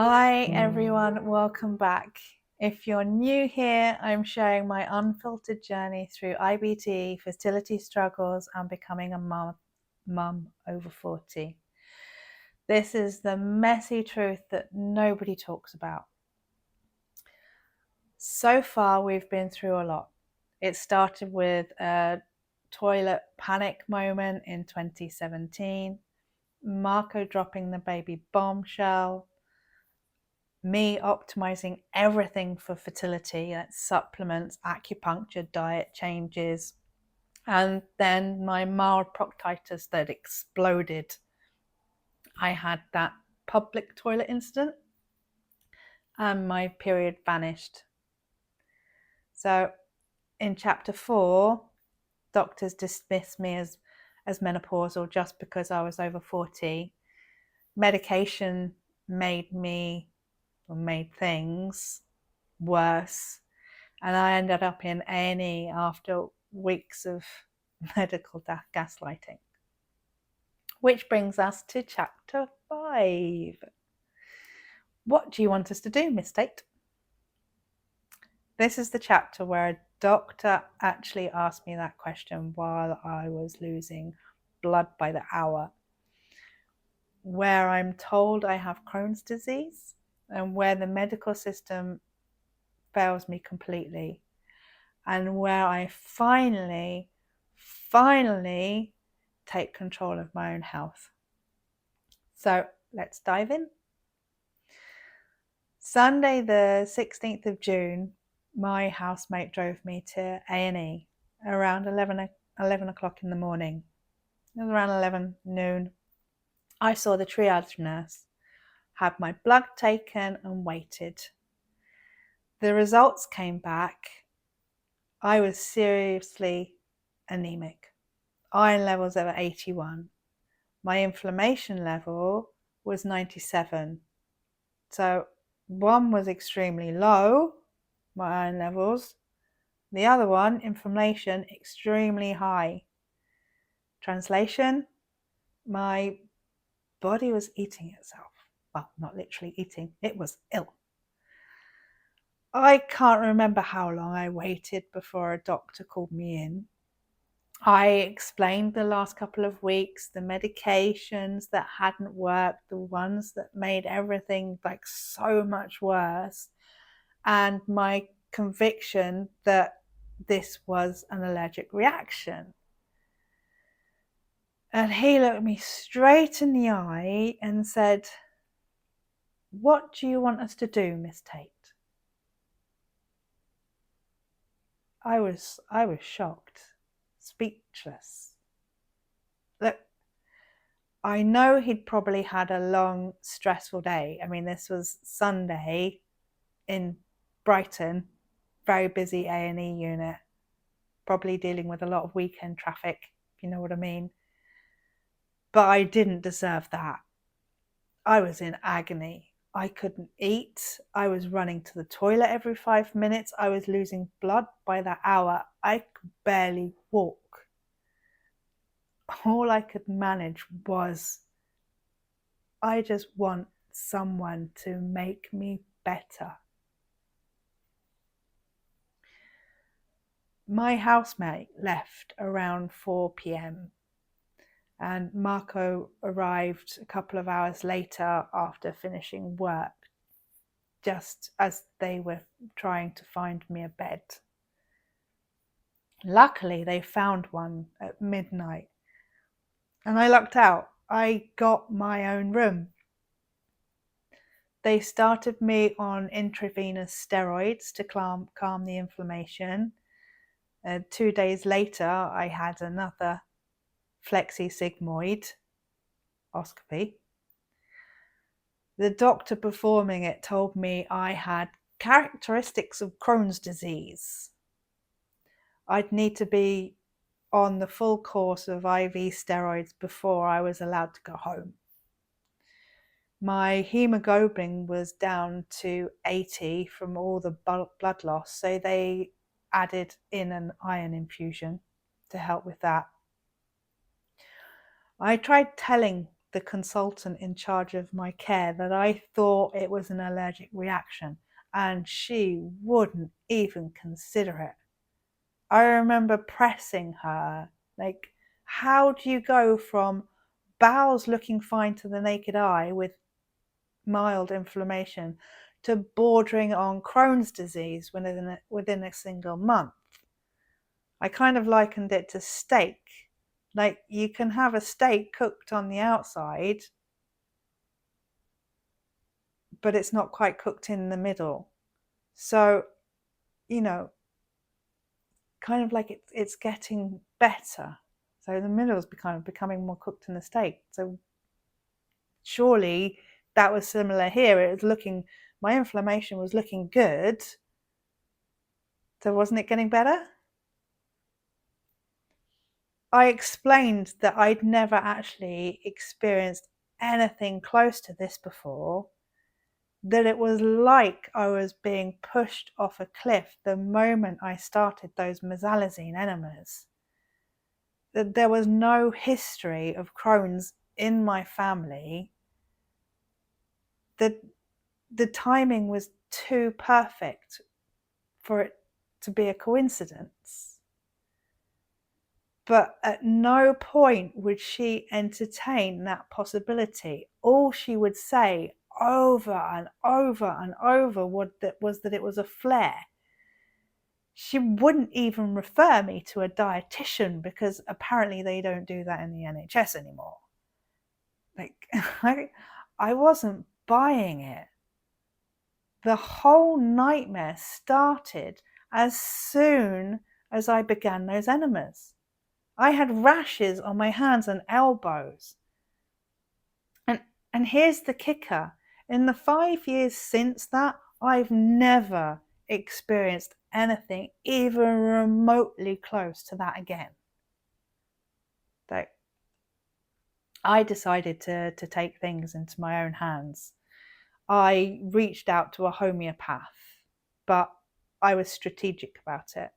Hi everyone, welcome back. If you're new here, I'm sharing my unfiltered journey through IBT, fertility struggles, and becoming a mum over 40. This is the messy truth that nobody talks about. So far, we've been through a lot. It started with a toilet panic moment in 2017, Marco dropping the baby bombshell, me optimizing everything for fertility, that's supplements, acupuncture, diet changes, and then my mild proctitis that exploded. I had that public toilet incident and my period vanished. So in chapter 4, doctors dismissed me as menopausal just because I was over 40. Medication made things worse, and I ended up in A&E after weeks of medical gaslighting. Which brings us to chapter 5. What do you want us to do, Miss Tate? This is the chapter where a doctor actually asked me that question while I was losing blood by the hour, where I'm told I have Crohn's disease and where the medical system fails me completely, and where I finally take control of my own health. So let's dive in. Sunday the 16th of June, my housemate drove me to A&E around 11 o'clock in the morning. It was around 11 noon. I saw the triage nurse, had my blood taken and waited. The results came back. I was seriously anemic. Iron levels over 81. My inflammation level was 97. So one was extremely low, my iron levels. The other one, inflammation, extremely high. Translation, my body was eating itself. Well, not literally eating, it was ill. I can't remember how long I waited before a doctor called me in. I explained the last couple of weeks, the medications that hadn't worked, the ones that made everything like so much worse, and my conviction that this was an allergic reaction. And he looked me straight in the eye and said, "What do you want us to do, Miss Tate?" I was shocked, speechless. Look, I know he'd probably had a long, stressful day. I mean, this was Sunday in Brighton, very busy A&E unit, probably dealing with a lot of weekend traffic, if you know what I mean. But I didn't deserve that. I was in agony. I couldn't eat. I was running to the toilet every 5 minutes. I was losing blood by the hour. I could barely walk. All I could manage was, I just want someone to make me better. My housemate left around 4 p.m. and Marco arrived a couple of hours later after finishing work, just as they were trying to find me a bed. Luckily, they found one at midnight, and I lucked out. I got my own room. They started me on intravenous steroids to calm the inflammation. 2 days later, I had another sigmoidoscopy. The doctor performing it told me I had characteristics of Crohn's disease. I'd need to be on the full course of IV steroids before I was allowed to go home. My hemoglobin was down to 80 from all the blood loss, so they added in an iron infusion to help with that. I tried telling the consultant in charge of my care that I thought it was an allergic reaction, and she wouldn't even consider it. I remember pressing her, like, how do you go from bowels looking fine to the naked eye with mild inflammation to bordering on Crohn's disease within a single month? I kind of likened it to steak. Like, you can have a steak cooked on the outside, but it's not quite cooked in the middle. So, kind of like it's getting better. So the middle is kind of becoming more cooked in the steak. So surely that was similar here. It was looking, my inflammation was looking good. So wasn't it getting better? I explained that I'd never actually experienced anything close to this before, that it was like I was being pushed off a cliff the moment I started those mesalazine enemas. That there was no history of Crohn's in my family, that the timing was too perfect for it to be a coincidence. But at no point would she entertain that possibility. All she would say over and over and over was that it was a flare. She wouldn't even refer me to a dietitian because apparently they don't do that in the NHS anymore. Like, I wasn't buying it. The whole nightmare started as soon as I began those enemas. I had rashes on my hands and elbows. And here's the kicker. In the 5 years since that, I've never experienced anything even remotely close to that again. So I decided to take things into my own hands. I reached out to a homeopath, but I was strategic about it.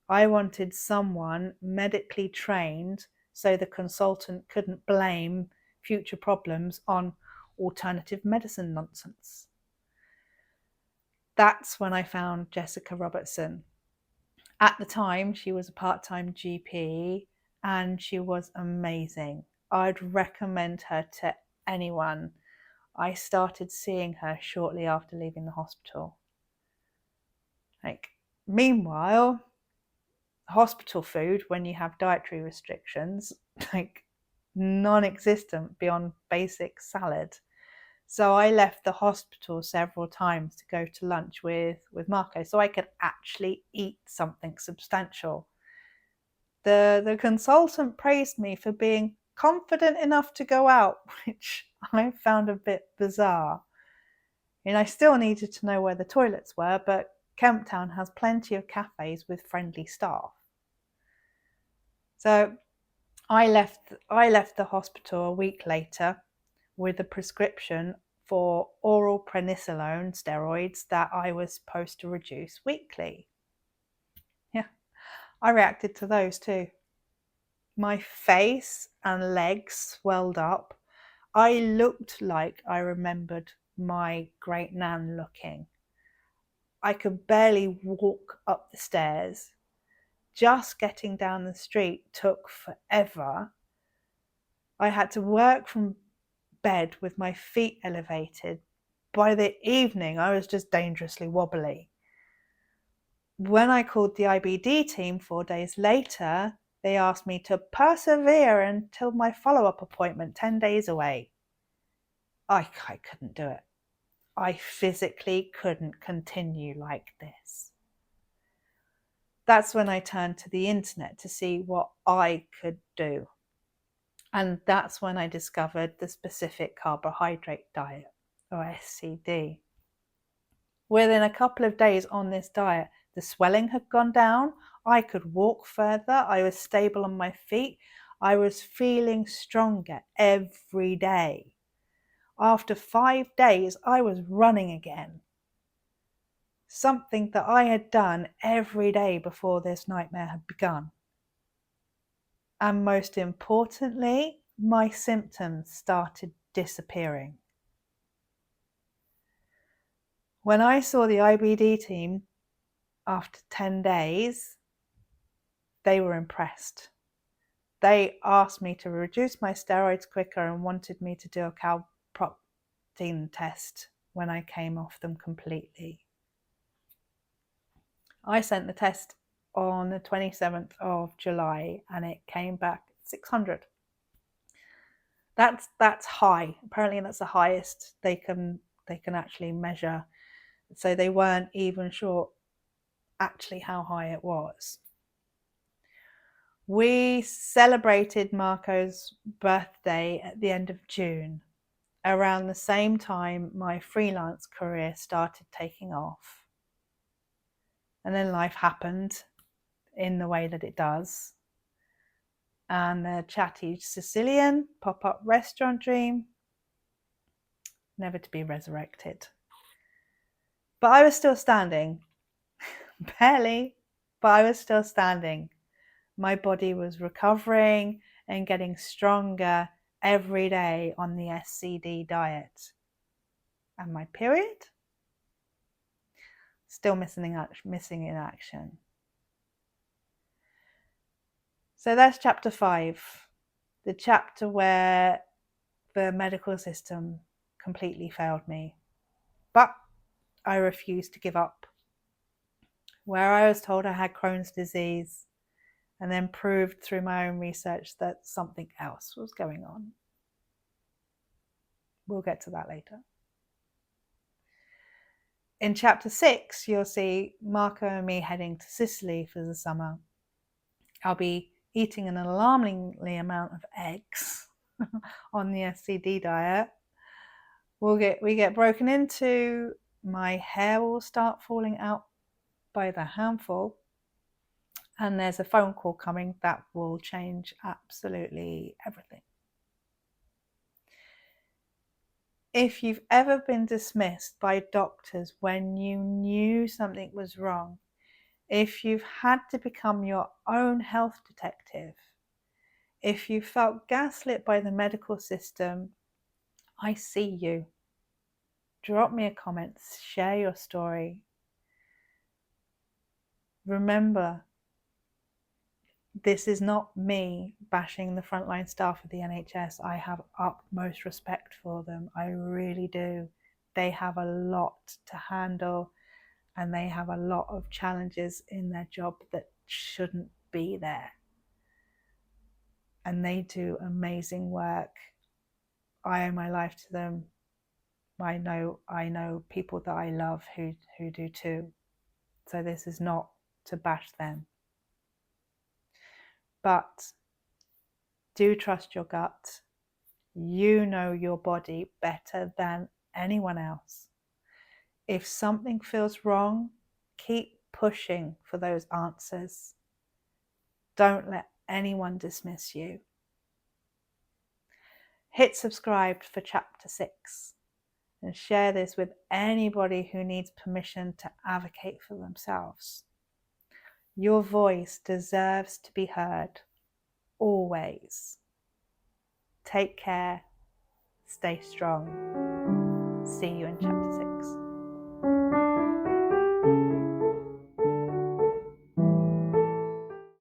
I wanted someone medically trained so the consultant couldn't blame future problems on alternative medicine nonsense. That's when I found Jessica Robertson. At the time, she was a part-time GP and she was amazing. I'd recommend her to anyone. I started seeing her shortly after leaving the hospital. Meanwhile, hospital food, when you have dietary restrictions, non-existent beyond basic salad. So I left the hospital several times to go to lunch with Marco so I could actually eat something substantial. The consultant praised me for being confident enough to go out, which I found a bit bizarre. I still needed to know where the toilets were, but Kemptown has plenty of cafes with friendly staff. So I left the hospital a week later with a prescription for oral prednisolone steroids that I was supposed to reduce weekly. Yeah, I reacted to those too. My face and legs swelled up. I looked like I remembered my great nan looking. I could barely walk up the stairs. Just getting down the street took forever. I had to work from bed with my feet elevated. By the evening, I was just dangerously wobbly. When I called the IBD team 4 days later, they asked me to persevere until my follow-up appointment 10 days away. I couldn't do it. I physically couldn't continue like this. That's when I turned to the internet to see what I could do. And that's when I discovered the specific carbohydrate diet, or SCD. Within a couple of days on this diet, the swelling had gone down. I could walk further. I was stable on my feet. I was feeling stronger every day. After 5 days, I was running again. Something that I had done every day before this nightmare had begun. And most importantly, my symptoms started disappearing. When I saw the IBD team after 10 days, they were impressed. They asked me to reduce my steroids quicker and wanted me to do a calprotectin test when I came off them completely. I sent the test on the 27th of July and it came back 600. That's high. Apparently that's the highest they can actually measure. So they weren't even sure actually how high it was. We celebrated Marco's birthday at the end of June. Around the same time my freelance career started taking off. And then life happened in the way that it does. And the chatty Sicilian pop-up restaurant dream, never to be resurrected. But I was still standing. Barely, but I was still standing. My body was recovering and getting stronger every day on the SCD diet. And my period? Still missing in action. So that's chapter 5, the chapter where the medical system completely failed me. But I refused to give up. Where I was told I had Crohn's disease and then proved through my own research that something else was going on. We'll get to that later. In chapter 6, you'll see Marco and me heading to Sicily for the summer. I'll be eating an alarmingly amount of eggs on the SCD diet. We get broken into. My hair will start falling out by the handful. And there's a phone call coming that will change absolutely everything. If you've ever been dismissed by doctors when you knew something was wrong, if you've had to become your own health detective, if you felt gaslit by the medical system, I see you. Drop me a comment, share your story. Remember, this is not me bashing the frontline staff of the NHS. I have utmost respect for them. I really do. They have a lot to handle and they have a lot of challenges in their job that shouldn't be there. And they do amazing work. I owe my life to them. I know people that I love who do too. So this is not to bash them. But do trust your gut. You know your body better than anyone else. If something feels wrong, keep pushing for those answers. Don't let anyone dismiss you. Hit subscribe for chapter 6 and share this with anybody who needs permission to advocate for themselves. Your voice deserves to be heard, always. Take care, stay strong. See you in chapter